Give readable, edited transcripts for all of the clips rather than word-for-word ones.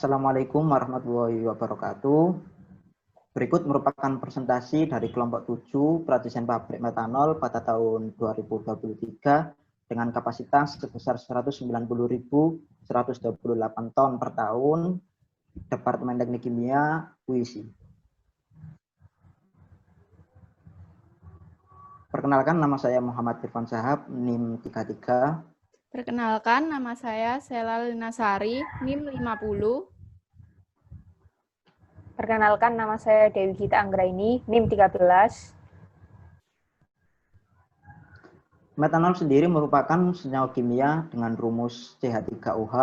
Assalamualaikum warahmatullahi wabarakatuh. Berikut merupakan presentasi dari kelompok 7 produsen pabrik metanol pada tahun 2023 dengan kapasitas sebesar 190.128 ton per tahun, Departemen Teknik Kimia, UISI. Perkenalkan, nama saya Muhammad Irfan Syahab, NIM 33. Perkenalkan, nama saya Sela Linasari, NIM 50. Perkenalkan, nama saya Dewi Gita Anggraini, NIM 13. Metanol sendiri merupakan senyawa kimia dengan rumus CH3OH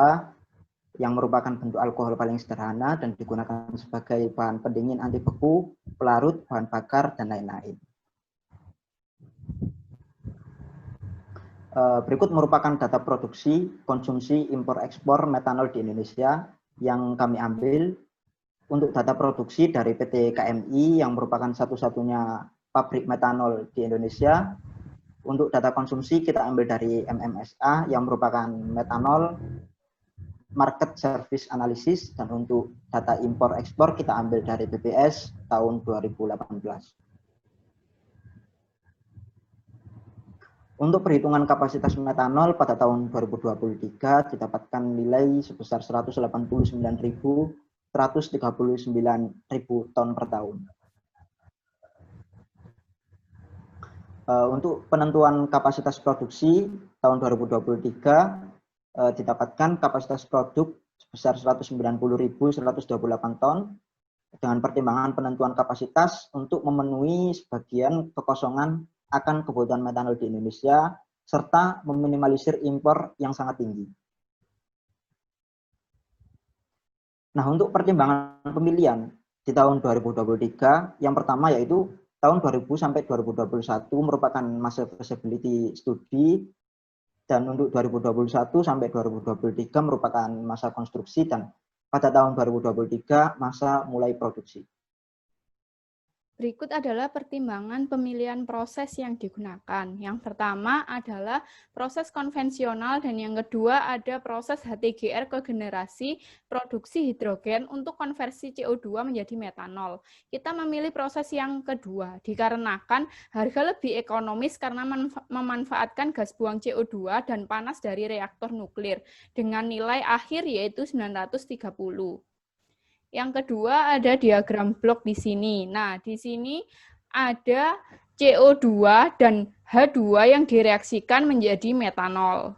yang merupakan bentuk alkohol paling sederhana dan digunakan sebagai bahan pendingin anti beku, pelarut, bahan bakar, dan lain-lain. Berikut merupakan data produksi, konsumsi, impor, ekspor metanol di Indonesia yang kami ambil. Untuk data produksi dari PT KMI yang merupakan satu-satunya pabrik metanol di Indonesia. Untuk data konsumsi kita ambil dari MMSA yang merupakan metanol market service analysis, dan untuk data impor ekspor kita ambil dari BPS tahun 2018. Untuk perhitungan kapasitas metanol pada tahun 2023 didapatkan nilai sebesar 189.139.000 ton per tahun. Untuk penentuan kapasitas produksi tahun 2023 didapatkan kapasitas produk sebesar 190.128 ton dengan pertimbangan penentuan kapasitas untuk memenuhi sebagian kekosongan akan kebutuhan metanol di Indonesia serta meminimalisir impor yang sangat tinggi. Nah, untuk pertimbangan pemilihan di tahun 2023 yang pertama yaitu tahun 2000 sampai 2021 merupakan masa feasibility study, dan untuk 2021 sampai 2023 merupakan masa konstruksi, dan pada tahun 2023 masa mulai produksi. Berikut adalah pertimbangan pemilihan proses yang digunakan. Yang pertama adalah proses konvensional dan yang kedua ada proses HTGR kogenerasi produksi hidrogen untuk konversi CO2 menjadi metanol. Kita memilih proses yang kedua dikarenakan harga lebih ekonomis karena memanfaatkan gas buang CO2 dan panas dari reaktor nuklir dengan nilai akhir yaitu 930. Yang kedua ada diagram blok di sini. Nah, di sini ada CO2 dan H2 yang direaksikan menjadi metanol.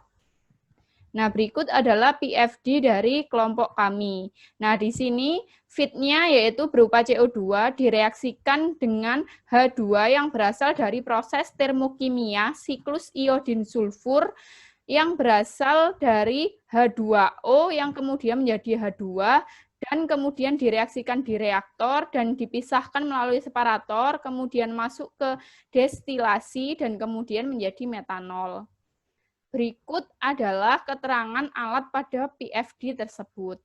Nah, berikut adalah PFD dari kelompok kami. Nah, di sini feed-nya yaitu berupa CO2 direaksikan dengan H2 yang berasal dari proses termokimia siklus iodin sulfur yang berasal dari H2O yang kemudian menjadi H2 dan kemudian direaksikan di reaktor dan dipisahkan melalui separator, kemudian masuk ke destilasi dan kemudian menjadi metanol. Berikut adalah keterangan alat pada PFD tersebut.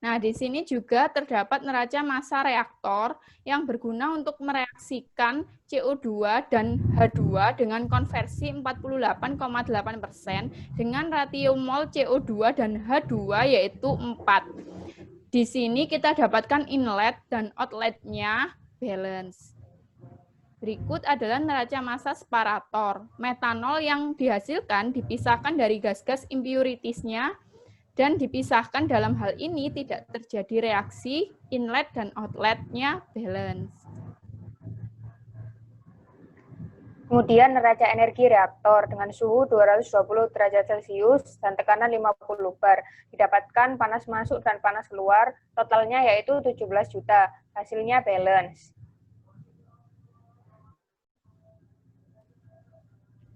Nah, di sini juga terdapat neraca massa reaktor yang berguna untuk mereaksikan CO2 dan H2 dengan konversi 48,8% dengan ratio mol CO2 dan H2 yaitu 4. Di sini kita dapatkan inlet dan outlet-nya balance. Berikut adalah neraca massa separator. Metanol yang dihasilkan dipisahkan dari gas-gas impurities-nya dan dipisahkan. Dalam hal ini tidak terjadi reaksi, inlet dan outlet-nya balance. Kemudian neraca energi reaktor dengan suhu 220 derajat Celcius dan tekanan 50 bar. Didapatkan panas masuk dan panas keluar, totalnya yaitu 17 juta. Hasilnya balance.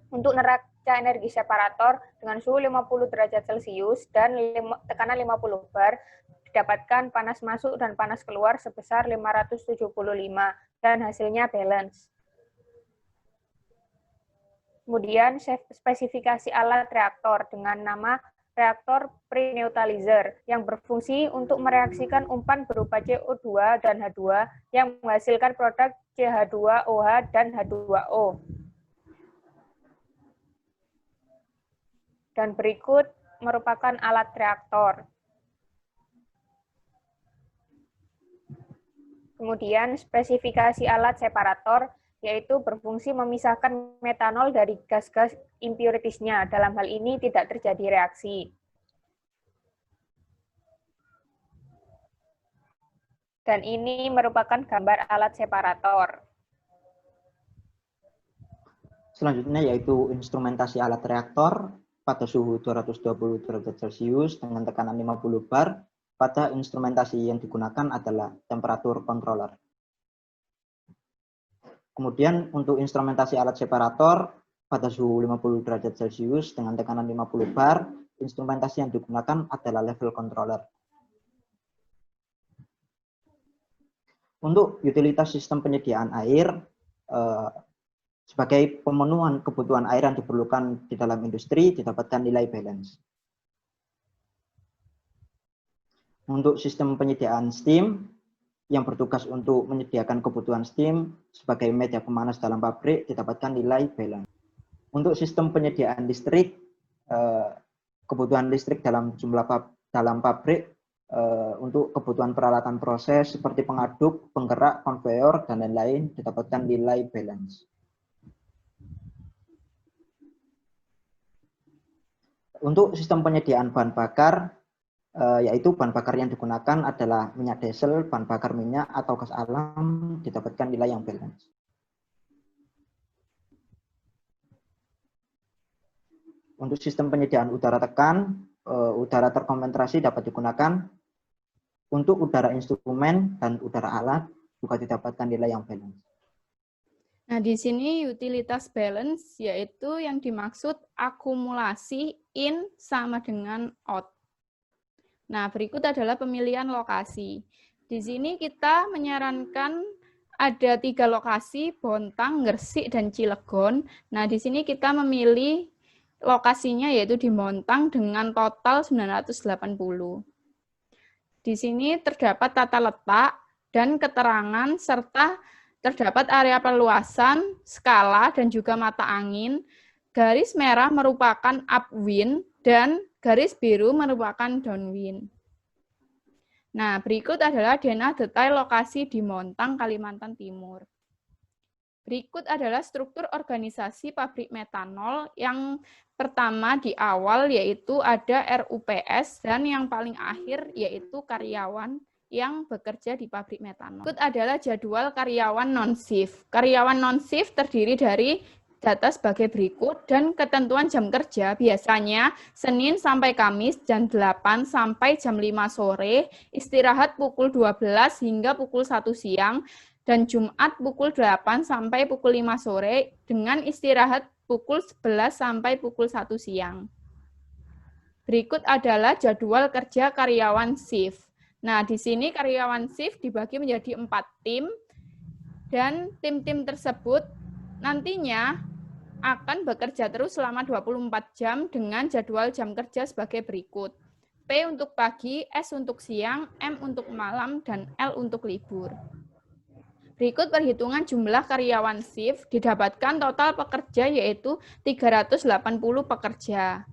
Untuk neraca energi separator dengan suhu 50 derajat Celcius dan tekanan 50 bar, didapatkan panas masuk dan panas keluar sebesar 575 dan hasilnya balance. Kemudian spesifikasi alat reaktor dengan nama reaktor pre-neutralizer yang berfungsi untuk mereaksikan umpan berupa CO2 dan H2 yang menghasilkan produk CH2OH dan H2O. Dan berikut merupakan alat reaktor. Kemudian spesifikasi alat separator, yaitu berfungsi memisahkan metanol dari gas-gas impurities-nya. Dalam hal ini tidak terjadi reaksi. Dan ini merupakan gambar alat separator. Selanjutnya yaitu instrumentasi alat reaktor pada suhu 220 derajat Celcius dengan tekanan 50 bar. Pada instrumentasi yang digunakan adalah temperatur controller. Kemudian untuk instrumentasi alat separator pada suhu 50 derajat Celcius dengan tekanan 50 bar, instrumentasi yang digunakan adalah level controller. Untuk utilitas sistem penyediaan air, sebagai pemenuhan kebutuhan air yang diperlukan di dalam industri, didapatkan nilai balance. Untuk sistem penyediaan steam, yang bertugas untuk menyediakan kebutuhan steam sebagai media pemanas dalam pabrik, didapatkan nilai balance. Untuk sistem penyediaan listrik, kebutuhan listrik dalam dalam pabrik, untuk kebutuhan peralatan proses seperti pengaduk, penggerak, konveyor, dan lain-lain, didapatkan nilai balance. Untuk sistem penyediaan bahan bakar, yaitu bahan bakar yang digunakan adalah minyak diesel, bahan bakar minyak, atau gas alam, didapatkan nilai yang balance. Untuk sistem penyediaan udara tekan, udara terkonsentrasi dapat digunakan. Untuk udara instrumen dan udara alat juga didapatkan nilai yang balance. Nah, di sini utilitas balance yaitu yang dimaksud akumulasi in sama dengan out. Nah, berikut adalah pemilihan lokasi. Di sini kita menyarankan ada 3 lokasi, Bontang, Gresik, dan Cilegon. Nah, di sini kita memilih lokasinya yaitu di Bontang dengan total 980. Di sini terdapat tata letak dan keterangan serta terdapat area perluasan, skala, dan juga mata angin. Garis merah merupakan upwind dan garis biru merupakan downwind. Nah, berikut adalah denah detail lokasi di Montang, Kalimantan Timur. Berikut adalah struktur organisasi pabrik metanol. Yang pertama di awal yaitu ada RUPS dan yang paling akhir yaitu karyawan yang bekerja di pabrik metanol. Berikut adalah jadwal karyawan non-shift. Karyawan non-shift terdiri dari data sebagai berikut dan ketentuan jam kerja biasanya Senin sampai Kamis jam 8 sampai jam 5 sore, istirahat pukul 12 hingga pukul 1 siang, dan Jumat pukul 8 sampai pukul 5 sore dengan istirahat pukul 11 sampai pukul 1 siang. Berikut adalah jadwal kerja karyawan shift. Nah, di sini karyawan shift dibagi menjadi 4 tim, dan tim-tim tersebut nantinya akan bekerja terus selama 24 jam dengan jadwal jam kerja sebagai berikut. P untuk pagi, S untuk siang, M untuk malam, dan L untuk libur. Berikut perhitungan jumlah karyawan shift, didapatkan total pekerja yaitu 380 pekerja.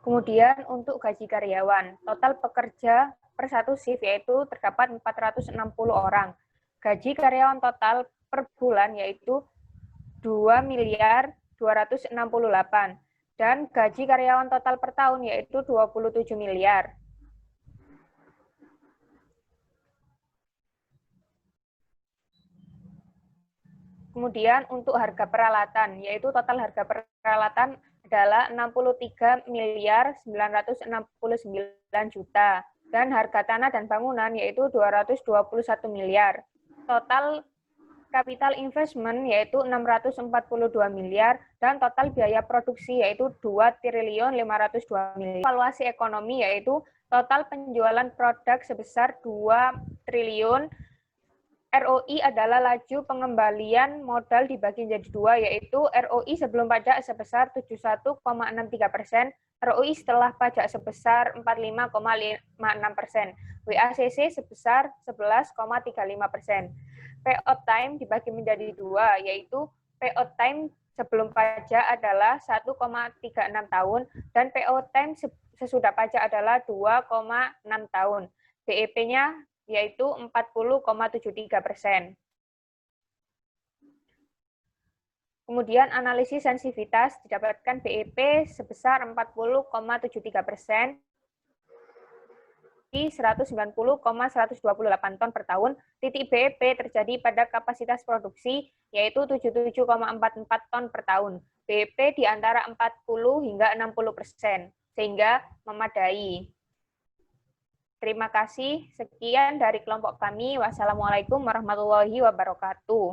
Kemudian untuk gaji karyawan, total pekerja per satu shift yaitu terdapat 460 orang. Gaji karyawan total per bulan yaitu 2.268 dan gaji karyawan total per tahun yaitu 27 miliar. Kemudian untuk harga peralatan yaitu total harga peralatan adalah 63.969 juta dan harga tanah dan bangunan yaitu 221 miliar. Total capital investment yaitu 642 miliar dan total biaya produksi yaitu 2.502 miliar. Evaluasi ekonomi yaitu total penjualan produk sebesar 2 triliun. ROI adalah laju pengembalian modal dibagi menjadi 2, yaitu ROI sebelum pajak sebesar 71,63%, ROI setelah pajak sebesar 45,56%, WACC sebesar 11,35%. Payout time dibagi menjadi 2, yaitu payout time sebelum pajak adalah 1,36 tahun dan PO time sesudah pajak adalah 2,6 tahun. BEP-nya yaitu 40,73%. Kemudian analisis sensitivitas didapatkan BEP sebesar 40,73%, di 190,128 ton per tahun. Titik BEP terjadi pada kapasitas produksi, yaitu 77,44 ton per tahun. BEP di antara 40 hingga 60%, sehingga memadai. Terima kasih. Sekian dari kelompok kami. Wassalamualaikum warahmatullahi wabarakatuh.